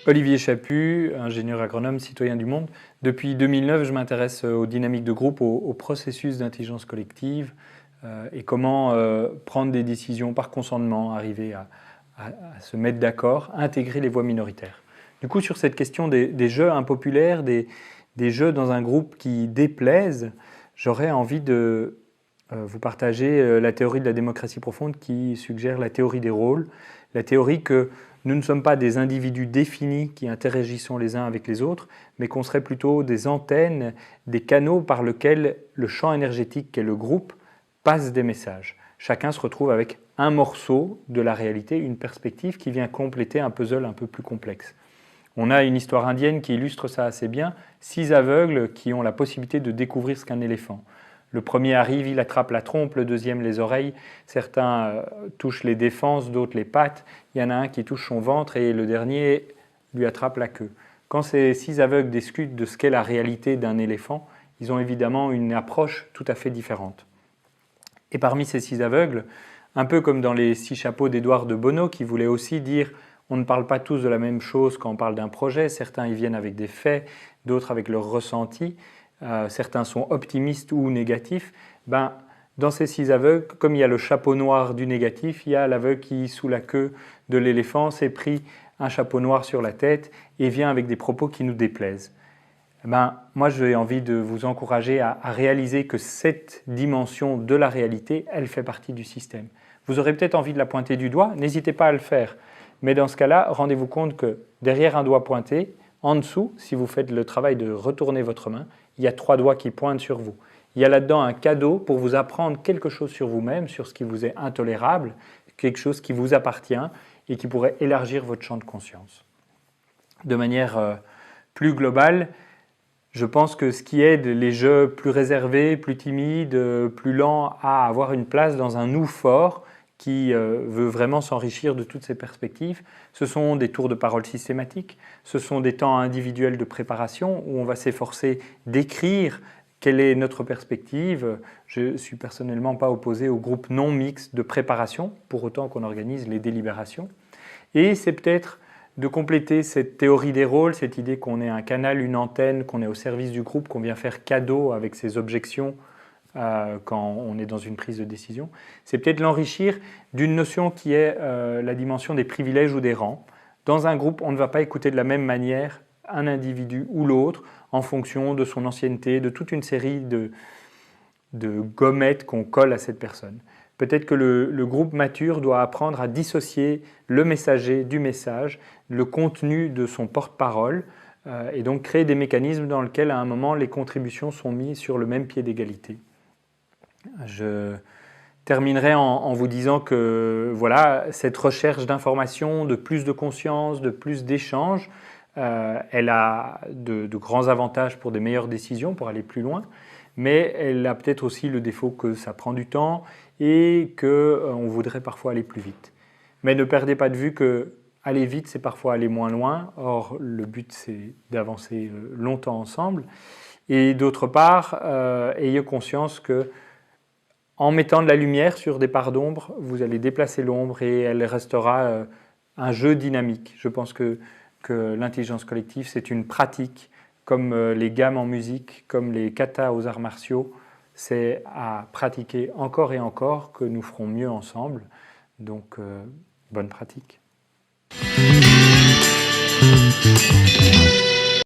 Olivier Chaput, ingénieur agronome, citoyen du monde. Depuis 2009, je m'intéresse aux dynamiques de groupe, au processus d'intelligence collective et comment prendre des décisions par consentement, arriver à se mettre d'accord, intégrer les voix minoritaires. Du coup, sur cette question des jeux impopulaires, des jeux dans un groupe qui déplaisent, j'aurais envie de vous partager la théorie de la démocratie profonde qui suggère la théorie des rôles, la théorie que nous ne sommes pas des individus définis qui interagissons les uns avec les autres, mais qu'on serait plutôt des antennes, des canaux par lesquels le champ énergétique qu'est le groupe passe des messages. Chacun se retrouve avec un morceau de la réalité, une perspective qui vient compléter un puzzle un peu plus complexe. On a une histoire indienne qui illustre ça assez bien, 6 aveugles qui ont la possibilité de découvrir ce qu'est un éléphant. Le premier arrive, il attrape la trompe, le deuxième les oreilles, certains touchent les défenses, d'autres les pattes, il y en a un qui touche son ventre et le dernier lui attrape la queue. Quand ces 6 aveugles discutent de ce qu'est la réalité d'un éléphant, ils ont évidemment une approche tout à fait différente. Et parmi ces 6 aveugles, un peu comme dans les 6 chapeaux d'Édouard de Bonneau qui voulait aussi dire on ne parle pas tous de la même chose quand on parle d'un projet, certains y viennent avec des faits, d'autres avec leurs ressentis. Certains sont optimistes ou négatifs, dans ces 6 aveugles, comme il y a le chapeau noir du négatif, il y a l'aveugle qui, sous la queue de l'éléphant, s'est pris un chapeau noir sur la tête et vient avec des propos qui nous déplaisent. Moi, j'ai envie de vous encourager à réaliser que cette dimension de la réalité, elle fait partie du système. Vous aurez peut-être envie de la pointer du doigt, n'hésitez pas à le faire. Mais dans ce cas-là, rendez-vous compte que derrière un doigt pointé, en dessous, si vous faites le travail de retourner votre main, il y a 3 doigts qui pointent sur vous. Il y a là-dedans un cadeau pour vous apprendre quelque chose sur vous-même, sur ce qui vous est intolérable, quelque chose qui vous appartient et qui pourrait élargir votre champ de conscience. De manière plus globale, je pense que ce qui aide les jeux plus réservés, plus timides, plus lents à avoir une place dans un nous fort, qui veut vraiment s'enrichir de toutes ces perspectives. Ce sont des tours de parole systématiques, ce sont des temps individuels de préparation où on va s'efforcer d'écrire quelle est notre perspective. Je ne suis personnellement pas opposé au groupe non mixte de préparation, pour autant qu'on organise les délibérations. Et c'est peut-être de compléter cette théorie des rôles, cette idée qu'on est un canal, une antenne, qu'on est au service du groupe, qu'on vient faire cadeau avec ses objections, quand on est dans une prise de décision, c'est peut-être l'enrichir d'une notion qui est la dimension des privilèges ou des rangs. Dans un groupe, on ne va pas écouter de la même manière un individu ou l'autre en fonction de son ancienneté, de toute une série de gommettes qu'on colle à cette personne. Peut-être que le groupe mature doit apprendre à dissocier le messager du message, le contenu de son porte-parole, et donc créer des mécanismes dans lesquels à un moment les contributions sont mises sur le même pied d'égalité. Je terminerai en vous disant que voilà, cette recherche d'information, de plus de conscience, de plus d'échanges, elle a de grands avantages pour des meilleures décisions, pour aller plus loin, mais elle a peut-être aussi le défaut que ça prend du temps et qu'on voudrait parfois aller plus vite. Mais ne perdez pas de vue que aller vite, c'est parfois aller moins loin. Or, le but, c'est d'avancer longtemps ensemble. Et d'autre part, ayez conscience que en mettant de la lumière sur des parts d'ombre, vous allez déplacer l'ombre et elle restera un jeu dynamique. Je pense que l'intelligence collective, c'est une pratique, comme les gammes en musique, comme les katas aux arts martiaux. C'est à pratiquer encore et encore que nous ferons mieux ensemble. Donc, bonne pratique.